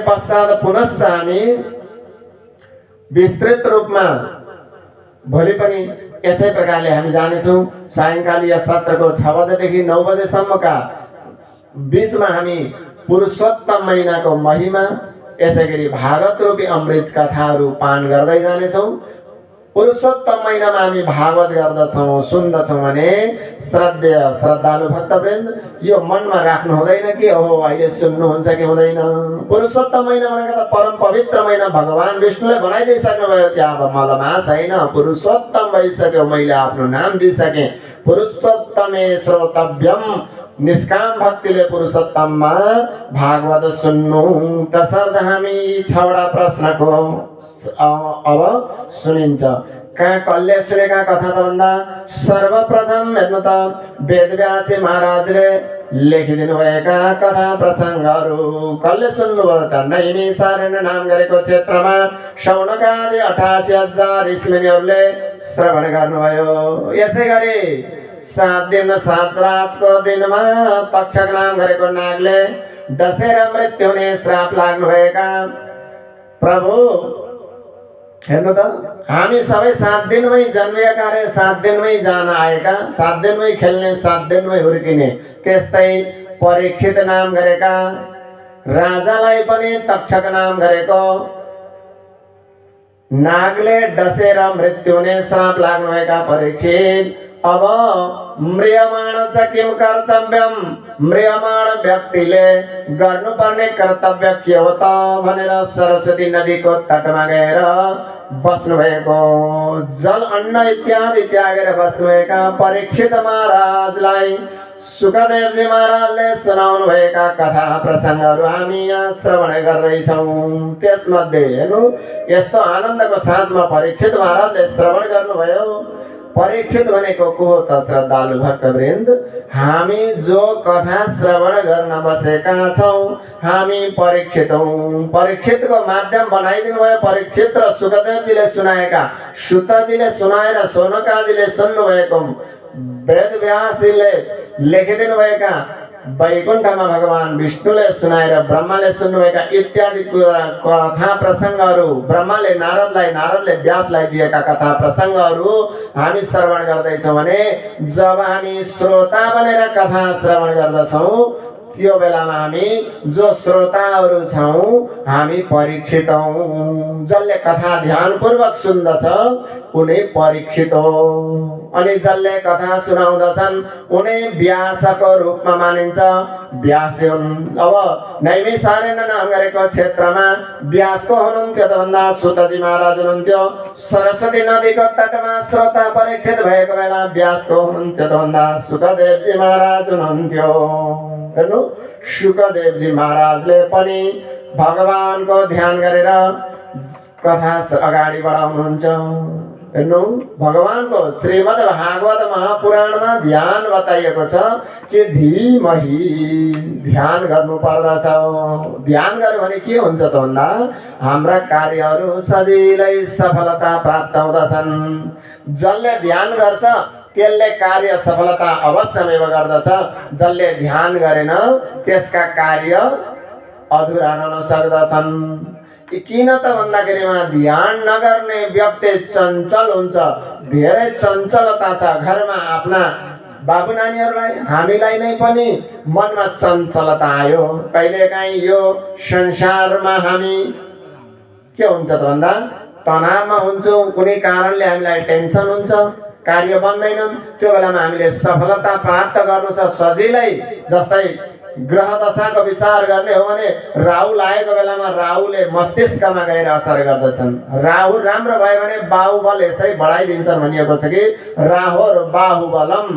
पश्चात पुनश्च हामी विस्तृत रूपमा भोलि पनि यसै प्रकारले हामी जानेछौँ। सायंकालीय सत्रको 6 बजेदेखि 9 बजेसम्मका बीचमा हामी पुरुषोत्तम महिनाको महिमा यसैगरी भागवत रूपी अमृत कथाहरू पान गर्दै जानेछौँ। पुरुषोत्तम महिनामा हामी भागवत गर्दछौँ सुन्दछौँ भने श्रद्धेय श्रद्धालु भक्तवृन्द यो मनमा राख्नु हुँदैन कि ओहो अहिले सुन्नुहुन्छ कि हुँदैन। पुरुषोत्तम महिना भनेको त परम पवित्र महिना भगवान विष्णुले बनाइदिइसक्नुभयो कि अब मलमा छैन, पुरुषोत्तम भइसक्यो, मैले आफ्नो नाम दिइसकेँ। पुरुषोत्तमे श्रोतव्यम, निष्काम भक्तिले पुरुषोत्तममा भागवत सुन्नु। तसर्थ हामी 6वटा प्रश्नको अब सुनिन्छ। कहाँ कसले सुनेका कथा त भन्दा सर्वप्रथम हेर्नु त वेदव्यासी महाराजले लेखिदिनु भएका कथा प्रसङ्गहरू कसले सुन्नुभयो त नैमिषारण्य नाम गरेको क्षेत्रमा शौनकादि 88,000 ऋषिमुनिहरूले श्रवण गर्नुभयो। यसै गरी 7 दिन 7 रातको दिनमा तक्षक नाम गरेको नागले डसेर मृत्यु हुने श्राप लाग्नुभएका प्रभु हेर्नु त हामी सबै 7 दिनमै जन्मिएका रे, 7 दिनमै जान आएका, 7 दिनमै खेल्ने, 7 दिनमै हुर्किने। त्यस्तै परीक्षित नाम गरेका राजालाई पनि तक्षक नाम गरेको नागले डसेर मृत्यु हुने श्राप लाग्नुभएका परीक्षित अब म्रियमाणस किम कर्तव्यम, म्रियमाण व्यक्तिले गर्नुपर्ने कर्तव्य के हो त भनेर सरस्वती नदीको तटमा गएर बस्नुभएको जल अन्न इत्यादि त्यागेर बस्नुभएका परीक्षित महाराजलाई सुखदेवजी महाराजले सुनाउनु भएका कथा प्रसङ्गहरू हामी यहाँ श्रवण गर्दैछौँ। त्यसमध्ये हेर्नु यस्तो आनन्दको साथमा परीक्षित महाराजले श्रवण गर्नुभयो। परीक्षित भनेको को हो त श्रद्धालु भक्तवृन्द? हामी जो कथा श्रवण गर्न बसेका छौँ हामी परीक्षित हौँ। परीक्षितको माध्यम बनाइदिनु भयो। परीक्षित र सुखदेवजीले सुनाएका, सुतजीले सुनाएर शौनकादिले सुन्नुभएको, वेदव्यासले लेखिदिनु भएका, वैकुण्ठमा भगवान विष्णुले सुनाएर ब्रह्माले सुन्नुभएका इत्यादि कथा प्रसङ्गहरू, ब्रह्माले नारदलाई, नारदले व्यासलाई दिएका कथा प्रसङ्गहरू हामी श्रवण गर्दैछौँ भने जब हामी श्रोता बनेर कथा श्रवण गर्दछौँ त्यो बेलामा हामी जो श्रोताहरू छौँ हामी परीक्षित हौँ। जसले कथा ध्यानपूर्वक सुन्दछ उनी परीक्षित हो। अनि जसले कथा सुनाउँदछन् उनी व्यासको रूपमा मानिन्छ, व्यासी हुन्। अब नैमिषारण्य नाम गरेको क्षेत्रमा व्यासको हुनुहुन्थ्यो त भन्दा सुतजी महाराज हुनुहुन्थ्यो। सरस्वती नदीको तटमा श्रोता परीक्षित भएको बेला व्यासको हुनुहुन्थ्यो त भन्दा सुखदेवजी महाराज हुनुहुन्थ्यो। हेर्नु सुखदेवजी महाराजले पनि भगवानको ध्यान गरेर कथा अगाडि बढाउनुहुन्छ। हेर्नु भगवानको श्रीमद् भागवत महापुराणमा ध्यान बताइएको छ कि धीमहि ध्यान गर्नु पर्दछ। ध्यान गर्यो भने के हुन्छ त भन्दा हाम्रा कार्यहरू सजिलै सफलता प्राप्त हुँदछन्। जसले ध्यान गर्छ त्यसले कार्य सफलता अवश्यमेव गर्दछ। जसले ध्यान गरेन त्यसका कार्य अधुरा रहन सक्दछन्। किन त भन्दाखेरिमा ध्यान नगर्ने व्यक्ति चञ्चल हुन्छ, धेरै चञ्चलता छ घरमा। आफ्ना बाबु नानीहरूलाई हामीलाई नै पनि मनमा चञ्चलता आयो। कहिलेकाहीँ यो संसारमा हामी के हुन्छ त भन्दा तनावमा हुन्छौँ, कुनै कारणले हामीलाई टेन्सन हुन्छ, कार्य बन्दैनन्। त्यो बेलामा हामीले सफलता प्राप्त गर्नु छ सजिलै। जस्तै ग्रह दशाको विचार गर्ने हो भने राहु लागेको बेलामा राहुले मस्तिष्कमा गएर असर गर्दछन्। राहु राम्रो भयो भने बाहुबल यसै बढाइदिन्छन् भनिएको छ कि राहुर बाहुबलम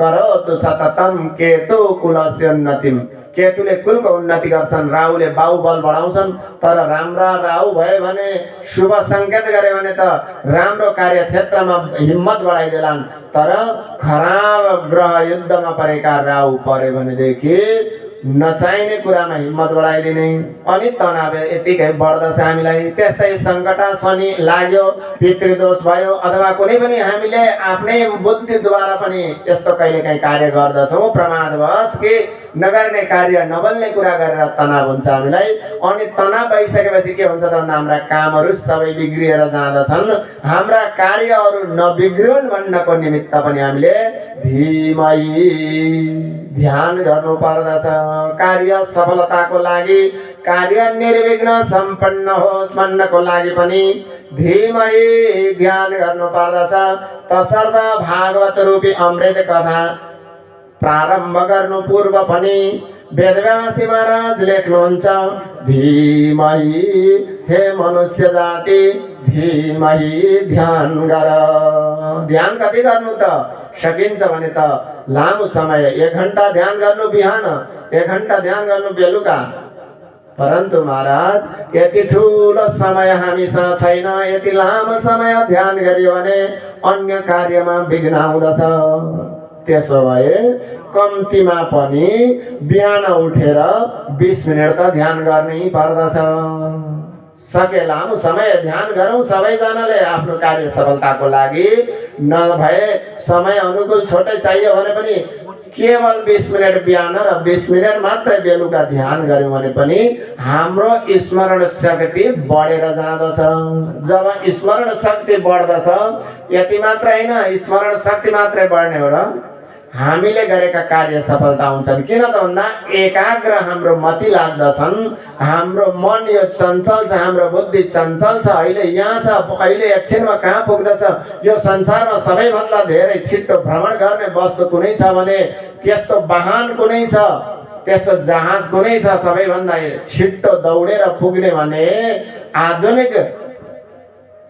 करोतु सततम केतु कुलस्योन्नतिम। केतुले कुलको उन्नति गर्छन्, राहुले बाहुबल बढाउँछन्। तर राम्रा राहु भयो भने शुभ सङ्केत गरे भने त राम्रो कार्य क्षेत्रमा हिम्मत बढाइदेलान्। तर खराब ग्रह युद्धमा परेका राहु पर्यो भनेदेखि नचाहिने कुरामा हिम्मत बढाइदिने अनि तनाव यतिकै बढ्दछ हामीलाई। त्यस्तै सङ्कट शनि लाग्यो, पितृदोष भयो अथवा कुनै पनि हामीले आफ्नै बुद्धिद्वारा पनि यस्तो कहिलेकाहीँ कार्य गर्दछौँ प्रमादवश कि नगर्ने कार्य नबल्ने कुरा गरेर तनाव हुन्छ हामीलाई। अनि तनाव भइसकेपछि के हुन्छ त भन्दा हाम्रा कामहरू सबै बिग्रिएर जाँदछन्। हाम्रा कार्यहरू नबिग्रिउन् भन्नको निमित्त पनि हामीले धीमहि ध्यान गर्नु पर्दछ। कार्य सफलताको लागि, कार्य निर्विघ्न सम्पन्न होस् भन्नको लागि पनि धीमहि ध्यान गर्नु पर्दछ। तसर्थ भागवत रूपी अमृत कथा प्रारम्भ गर्नु पूर्व पनि वेदव्यासी महाराज लेख्नुहुन्छ, धीमहि हे मनुष्य जाति धीमहि ध्यान गर। ध्यान कति गर्नु त? सकिन्छ भने त लामो समय 1 घण्टा ध्यान गर्नु बिहान, 1 घण्टा ध्यान गर्नु बेलुका। परन्तु महाराज यति ठुलो समय हामीसँग छैन। यति लामो समय ध्यान गरियो भने अन्य कार्यमा विघ्न आउँदछ। त्यसो भए कम्तीमा पनि बिहान उठेर 20 मिनेट त ध्यान गर्नै पर्दछ। सके लामो समय ध्यान गरौँ सबैजनाले आफ्नो कार्य सफलताको लागि। नभए समय अनुकूल छोटै चाहियो भने पनि केवल 20 मिनेट बिहान र 20 मिनेट मात्रै बेलुका ध्यान गर्यौँ भने पनि हाम्रो स्मरण शक्ति बढेर जाँदछ। जब स्मरण शक्ति बढ्दछ, यति मात्र होइन, स्मरण शक्ति मात्रै बढ्ने हो र हामीले गरेका कार्य सफलता हुन्छन्। किन त भन्दा एकाग्र हाम्रो मति लाग्दछन्। हाम्रो मन यो चञ्चल छ, हाम्रो बुद्धि चञ्चल छ। अहिले यहाँ छ, अहिले एकछिनमा कहाँ पुग्दछ। यो संसारमा सबैभन्दा धेरै छिट्टो भ्रमण गर्ने वस्तु कुनै छ भने त्यस्तो वाहन कुनै छ, त्यस्तो जहाज कुनै छ सबैभन्दा छिट्टो दौडेर पुग्ने भने आधुनिक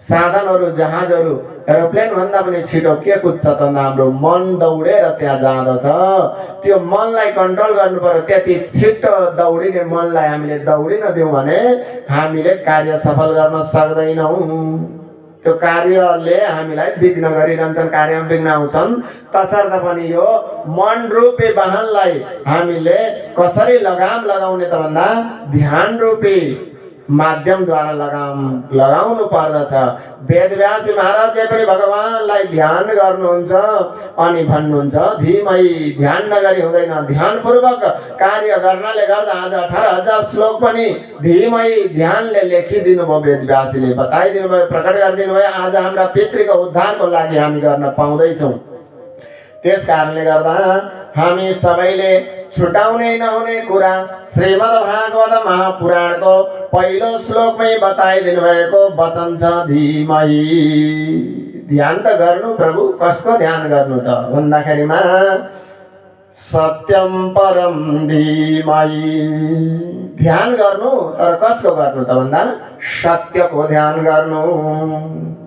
साधनहरू, जहाजहरू, एरोप्लेन भन्दा पनि छिटो के कुद्छ त हाम्रो मन दौडेर त्यहाँ जाँदछ। त्यो मनलाई कन्ट्रोल गर्नु पर्यो। त्यति छिटो दौडिने मनलाई हामीले दौडिन दियौँ भने हामीले कार्य सफल गर्न सक्दैनौँ। त्यो कार्यले हामीलाई विघ्न गरिरहन्छन्, कार्यमा विघ्न आउँछन्। तसर्थ पनि यो मन रूपी वाहनलाई हामीले कसरी लगाम लगाउने त भन्दा ध्यान रूपी माध्यमद्वारा लगाउनु पर्दछ। वेदव्यासी महाराजले पनि भगवानलाई ध्यान गर्नुहुन्छ अनि भन्नुहुन्छ, धीमहि ध्यान नगरी हुँदैन। ध्यानपूर्वक कार्य गर्नाले गर्दा आज 18,000 श्लोक पनि धीमहि ध्यानले लेखिदिनु भयो। वेदव्यासीले बताइदिनु भयो, प्रकट गरिदिनु भयो। आज हाम्रा पितृको उद्धारको लागि हामी गर्न पाउँदैछौँ। त्यस कारणले गर्दा हामी सबैले छुटाउनै नहुने कुरा श्रीमद् भागवत महापुराणको पहिलो श्लोकमै बताइदिनु भएको वचन छ, धीमहि। ध्यान त गर्नु प्रभु, कसको ध्यान गर्नु त भन्दाखेरिमा सत्यम परम धीमहि। ध्यान गर्नु, तर कसको गर्नु त भन्दा सत्यको ध्यान गर्नु।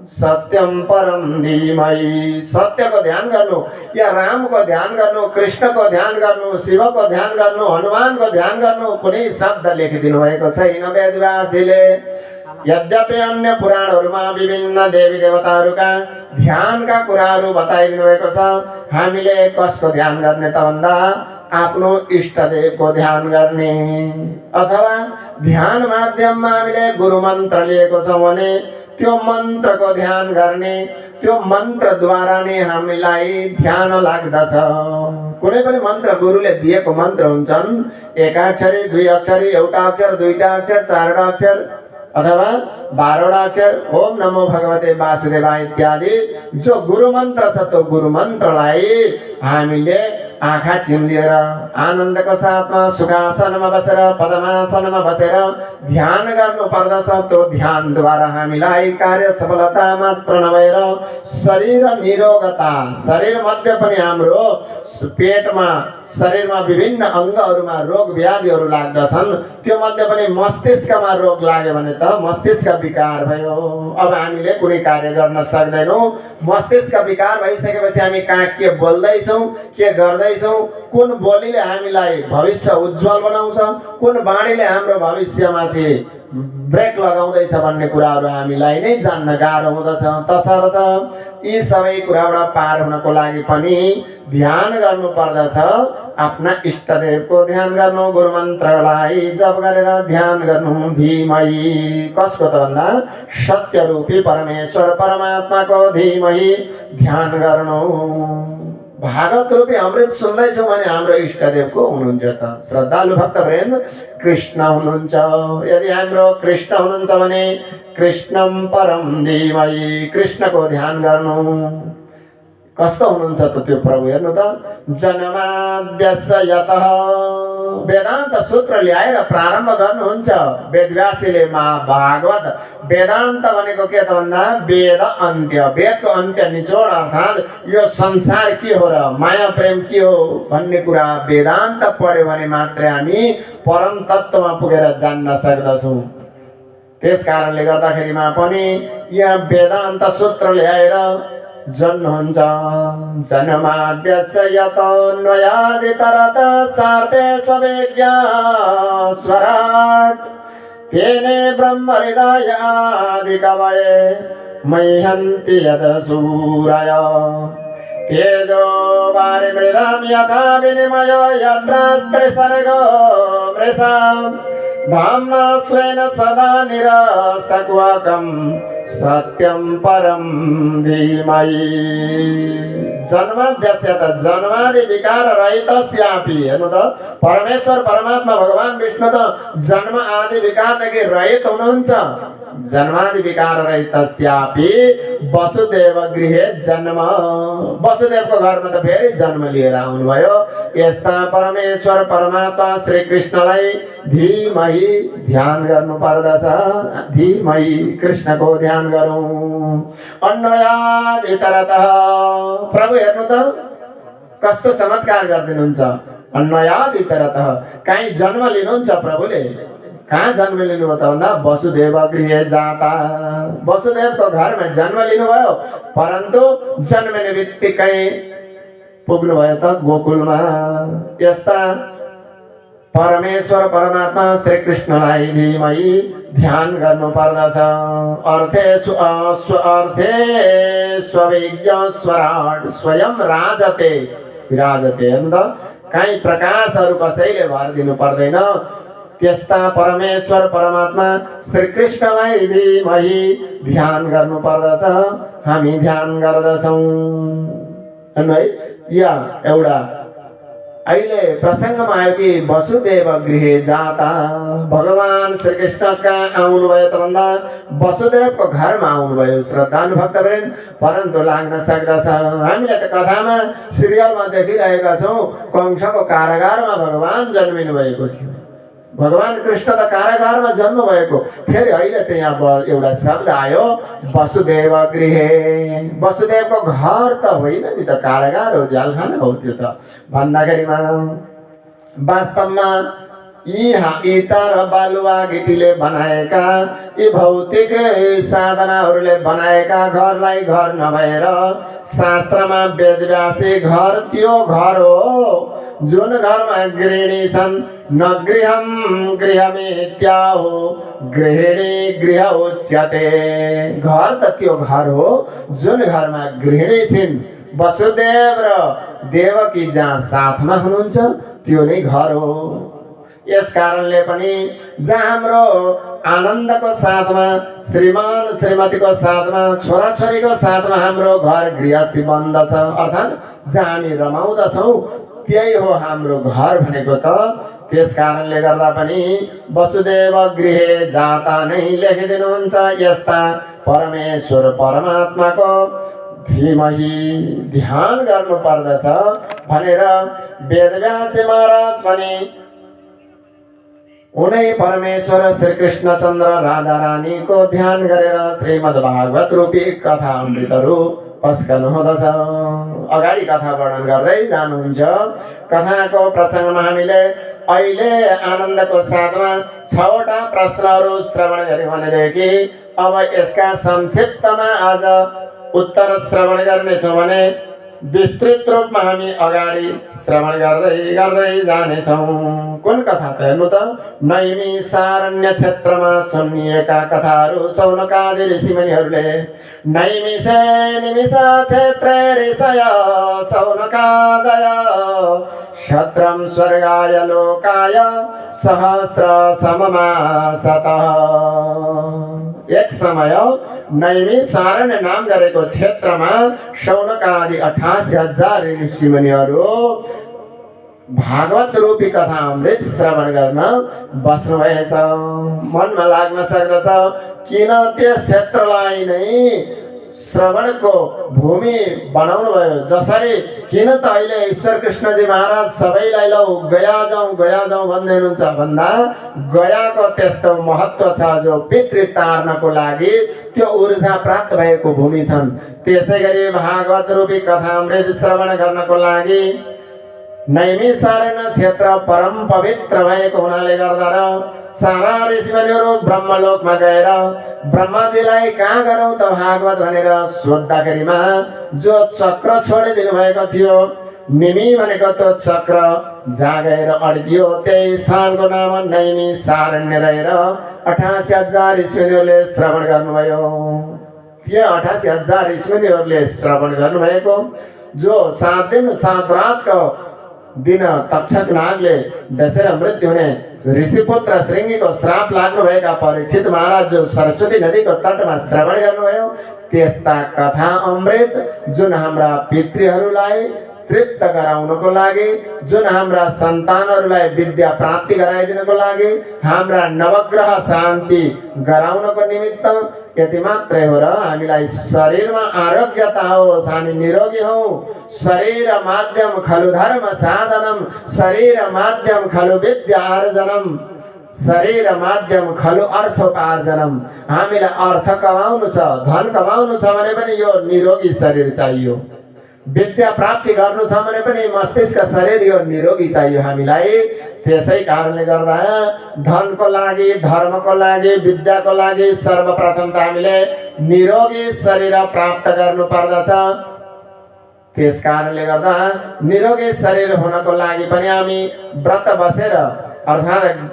सत्यम परम धीमहि, सत्यको ध्यान गर्नु या रामको ध्यान गर्नु, कृष्णको ध्यान गर्नु, शिवको ध्यान गर्नु, हनुमानको ध्यान गर्नु, कुनै शब्द लेखिदिनु भएको छैन वेदव्यासीले। यद्यपि अन्य पुराणहरूमा विभिन्न देवी देवताहरूका ध्यानका कुराहरू बताइदिनु भएको छ। हामीले कसको ध्यान गर्ने त भन्दा आफ्नो इष्टदेवको ध्यान गर्ने। अथवा ध्यान माध्यममा हामीले गुरु मन्त्र लिएको छौँ भने त्यो मन्त्रको ध्यान गर्ने। त्यो मन्त्रद्वारा नै हामीलाई ध्यान लाग्दछ। कुनै पनि मन्त्र गुरुले दिएको मन्त्र हुन्छन्, 1 अक्षरी, 2 अक्षरी, 1 अक्षर, 2 अक्षर, 4 अक्षर अथवा 12 अक्षर, ओम नमो भगवते वासुदेवाय इत्यादि। जो गुरु मन्त्र छ त्यो गुरु मन्त्रलाई हामीले आँखा चिम्लिएर आनन्दको साथमा सुखासनमा बसेर, पद्मासनमा बसेर ध्यान गर्नु पर्दछ। त्यो ध्यानद्वारा हामीलाई कार्य सफलता मात्र नभएर शरीर निरोगता, शरीर मध्ये पनि हाम्रो पेटमा, शरीरमा विभिन्न अङ्गहरूमा रोग व्याधिहरू लाग्दछन्। त्यो मध्ये पनि मस्तिष्कमा रोग लाग्यो भने त मस्तिष्क विकार भयो। अब हामीले कुनै कार्य गर्न सक्दैनौँ। मस्तिष्क विकार भइसकेपछि हामी कहाँ के बोल्दैछौँ, के गर्दैछौँ, कुन बोलीले हामीलाई भविष्य उज्जवल बनाउँछ, कुन बाणीले हाम्रो भविष्यमा चाहिँ ब्रेक लगाउँदैछ भन्ने कुराहरू हामीलाई नै जान्न गाह्रो हुँदछ। तसर्थ यी सबै कुराबाट पार हुनको लागि पनि ध्यान गर्नु पर्दछ। आफ्ना इष्टदेवको ध्यान गर्नु, गुरु मन्त्रलाई जप गरेर ध्यान गर्नु। धीमहि कसको त भन्दा सत्यरूपी परमेश्वर परमात्माको धीमहि ध्यान गर्नु। भागवत रूपी अमृत सुन्दैछौँ भने हाम्रो इष्टदेवको हुनुहुन्छ त श्रद्धालु भक्तवृन्द कृष्ण हुनुहुन्छ। यदि हाम्रो कृष्ण हुनुहुन्छ भने कृष्णम परम धीमहि कृष्णको ध्यान गर्नु। कस्तो हुनुहुन्छ त त्यो प्रभु हेर्नु त जन्माद्यस्य यतः वेदान्त सूत्र ल्याएर प्रारम्भ गर्नुहुन्छ वेदव्यासीले महाभागवत। वेदान्त भनेको के त भन्दा वेद अन्त्य, वेदको अन्त्य निचोड अर्थात् यो संसार के हो र माया प्रेम के हो भन्ने कुरा वेदान्त पढ्यो भने मात्रै हामी परम तत्त्वमा पुगेर जान्न सक्दछौँ। त्यस कारणले गर्दाखेरिमा पनि यहाँ वेदान्त सूत्र ल्याएर जन्नुहुन्छ जन्माद्यस्य यतोऽन्वयादितरतः सार्थे स्वविज्ञा स्वराट् तेने ब्रह्म हृदयादिकवये मह्यन्ति यदसूरय तेजो वारिमृदं यथा विनिमयो यत्र त्रिसर्गो मृषा धाम्ना स्वेन सदा निरस्तकुहकं सत्यं परं धीमहि। जन्माद्यस्य त जन्मादि विकार रहितस्यापि हेर्नु त परमेश्वर परमात्मा भगवान विष्णु त जन्म आदि विकारदेखि रहित हुनुहुन्छ। जन्मादि विकार रहितस्यापि वसुदेव गृहे जन्म, वसुदेवको घरमा त फेरि जन्म लिएर आउनुभयो। यस्ता परमेश्वर परमात्मा श्री कृष्णलाई धीमहि ध्यान गर्नु पर्दछ। धीमहि कृष्णको ध्यान गरौँ। अन्वयाद इतरतः प्रभु हेर्नु त कस्तो चमत्कार गरिदिनुहुन्छ। अन्वयाद इतरतः कहीँ जन्म लिनुहुन्छ प्रभुले। कहाँ जन्म लिनुभयो त भन्दा वसुदेव गृहे जाता, वसुदेवको घरमा जन्म लिनुभयो। परन्तु जन्मिने बित्तिकै पुग्नुभयो त गोकुलमा। यस्ता परमेश्वर परमात्मा श्री कृष्णलाई धीमहि ध्यान गर्नु पर्दछ। अर्थे स्वविज्ञ स्वराट स्वयं राजते विराजते। हेर्नु त कहीँ प्रकाशहरू कसैले भरिदिनु पर्दैन। त्यस्ता परमेश्वर परमात्मा श्री कृष्णलाई धीमहि ध्यान गर्नु पर्दछ। हामी ध्यान गर्दछौँ है। या एउटा अहिले प्रसङ्गमा आयो कि वसुदेव गृहे जाता, भगवान श्री कृष्ण कहाँ आउनुभयो त भन्दा वसुदेवको घरमा आउनुभयो श्रद्धालु भक्तवृन्द। परन्तु लाग्न सक्दछ हामीले त कथामा सिरियलमा देखिरहेका छौँ कंसको कारागारमा भगवान जन्मिनु भएको थियो। भगवान कृष्ण त कारागारमा जन्म भएको। फेरि अहिले त यहाँ एउटा शब्द आयो वसुदेव गृहे। वसुदेवको घर त होइन नि त कारागार हो, जेलखाना हो त्यो त भन्दाखेरिमा वास्तवमा यी इँटा र बालुवा गिटीले बनाएका यी भौतिक साधनाहरूले बनाएका घरलाई घर नभएर शास्त्रमा वेदव्यासी घर त्यो घर हो जुन घरमा गृहिणी छन्। न गृहं गृहमित्याहो गृहिणी गृह उच्यते। घर त त्यो घर हो जुन घरमा गृहिणी छिन्। वसुदेव र देवकी जहाँ साथमा हुनुहुन्छ त्यो नै घर हो। यस कारणले पनि जहाँ हाम्रो आनन्दको साथमा श्रीमान श्रीमतीको साथमा छोराछोरीको साथमा हाम्रो घर गृहस्थी बन्दछ, अर्थात् जहाँ हामी रमाउँदछौँ त्यही हो हाम्रो घर भनेको त। त्यस कारणले गर्दा पनि वसुदेव गृहे जाता नै लेखिदिनुहुन्छ। यस्ता परमेश्वर परमात्माको धीमहि ध्यान गर्नु पर्दछ भनेर वेदव्यास महाराज पनि उनै परमेश्वर श्री कृष्णचन्द्र राधा रानीको ध्यान गरेर श्रीमद् भागवत रूपी कथा अमृतहरू पस्कनु हुँदछ। अगाडि कथा वर्णन गर्दै जानुहुन्छ। कथाको प्रसङ्गमा हामीले अहिले आनन्दको साथमा 6वटा प्रश्नहरू श्रवण गर्यौँ भनेदेखि अब यसका संक्षिप्तमा आज उत्तर श्रवण गर्नेछौँ भने विस्तृत रूपमा हामी अगाडि श्रवण गर्दै गर्दै जानेछौँ। कुन कथा त हेर्नु त नैमिषारण्य क्षेत्रमा सुनिएका कथाहरू सौनकादि ऋषिमुनिहरूले। नैमिषे निमिष क्षेत्रे ऋषय सौनकादय क्षत्रं स्वर्गाय लोकाय सहस्र सममासतः। एक समय नैमिसारण्य नाम गरेको क्षेत्रमा शौनक आदि 88,000 ऋषिमुनिहरू भागवत रूपी कथा अमृत श्रवण गर्न बस्नुभएछ। मनमा लाग्न सक्दछ किन त्यस क्षेत्रलाई नै श्रवणको भूमि बनाउनु भयो। जसरी किन त अहिले ईश्वर कृष्णजी महाराज सबैलाई लौ गया जाउँ भन्दै हुनुहुन्छ भन्दा गयाको त्यस्तो महत्त्व छ जो पितृ तार्नको लागि त्यो ऊर्जा प्राप्त भएको भूमि छन्। त्यसै गरी भागवत रूपी कथा अमृत श्रवण गर्नको लागि नैमिसारण्य क्षेत्र परम पवित्र भएको हुनाले गर्दा र सारा ऋषिमुनिहरू ब्रह्मलोकमा गएर ब्रह्माजीलाई कहाँ गरौँ त भागवत भनेर सोद्धाखेरिमा जो चक्र छोडिदिनु भएको थियो निमि भनेको त्यो चक्र जहाँ गएर अड्कियो त्यही स्थानको नाम नैमिसारण्य रहेर 88,000 ऋषिमुनिहरूले श्रवण गर्नुभयो। त्यो 88,000 ऋषिमुनिहरूले श्रवण गर्नुभएको जो 7 दिन 7 रातको दिन तक्षक नागले दशेर मृत्यु हुने ऋषिपुत्र श्रृंगीको श्राप लाग्नु भएका परीक्षित महाराज जो सरस्वती नदीको तटमा श्रवण गर्नुभयो त्यस्ता कथा अमृत जुन हाम्रा पितृहरूलाई तृप्त गराउनको लागि जुन हाम्रा सन्तानहरूलाई विद्या प्राप्ति गराइदिनको लागि हाम्रा नवग्रह शान्ति गराउनको निमित्त यति मात्रै हो र हामीलाई शरीरमा आरोग्यता होस् हामी निरोगी हौं। शरीर माध्यम खलु धर्म साधनम शरीर माध्यम खलु विद्या आर्जनम शरीर माध्यम खलु अर्थोपार्जनम। हामीलाई अर्थ कमाउनु छ धन कमाउनु छ भने पनि यो निरोगी शरीर चाहियो। विद्या प्राप्ति गर्नु छ भने पनि मस्तिष्क शरीर यो निरोगी चाहियो हामीलाई। त्यसै कारणले गर्दा धनको लागि धर्मको लागि विद्याको लागि सर्वप्रथम त हामीले निरोगी शरीर प्राप्त गर्नु पर्दछ। त्यस कारणले गर्दा निरोगी शरीर हुनको लागि पनि हामी व्रत बसेर अर्थात्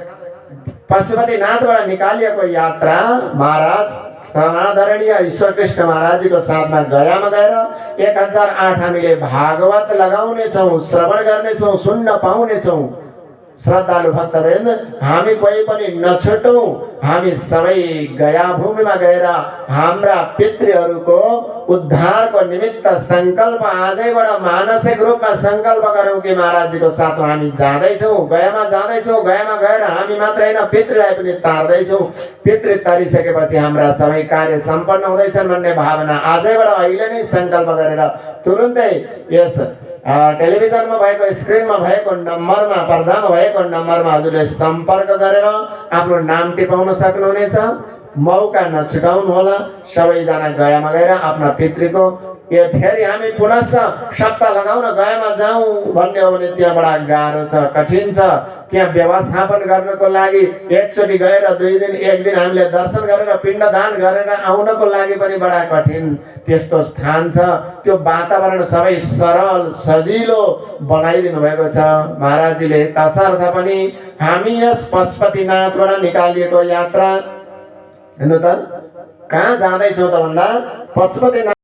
पशुपतिनाथबाट निकालिएको यात्रा महाराज समादरणीय ईश्वर कृष्ण महाराजजीको साथमा गयामा गएर 1008 हामीले भागवत लगाउनेछौँ श्रवण गर्नेछौँ सुन्न पाउनेछौँ। श्रद्धालु भक्तवृन्द हामी कोही पनि नछुटौँ। हामी सबै गया भूमिमा गएर हाम्रा पितृहरूको उद्धारको निमित्त संकल्प आजैबाट मानसिक रूपमा संकल्प गरौँ कि महाराजजीको साथमा हामी जाँदैछौँ गयामा जाँदैछौँ। गयामा गएर हामी मात्र होइन पितृलाई पनि तार्दैछौँ। पितृ तरिसकेपछि हाम्रा सबै कार्य सम्पन्न हुँदैछन् भन्ने भावना आजैबाट अहिले नै संकल्प गरेर तुरुन्तै यस टेलिभिजनमा भएको स्क्रिनमा भएको नम्बरमा पर्दामा भएको नम्बरमा हजुरले सम्पर्क गरेर आफ्नो नाम टिपाउन सक्नुहुनेछ। मौका नछुटाउनु होला। सबैजना गयामा गएर आफ्ना पितृको यो फेरि हामी पुनश्च सप्ताह लगाउन गयामा जाउँ भन्ने हो भने त्यहाँ बडा गाह्रो छ कठिन छ। त्यहाँ व्यवस्थापन गर्नको लागि एकचोटि गएर 2 दिन 1 दिन हामीले दर्शन गरेर पिण्डदान गरेर आउनको लागि पनि बडा कठिन त्यस्तो स्थान छ। त्यो वातावरण सबै सरल सजिलो बनाइदिनु भएको छ महाराजजीले। तसर्थ पनि हामी यस पशुपतिनाथबाट निकालिएको यात्रा हेर्नु त कहाँ जाँदैछौँ त भन्दा पशुपतिनाथ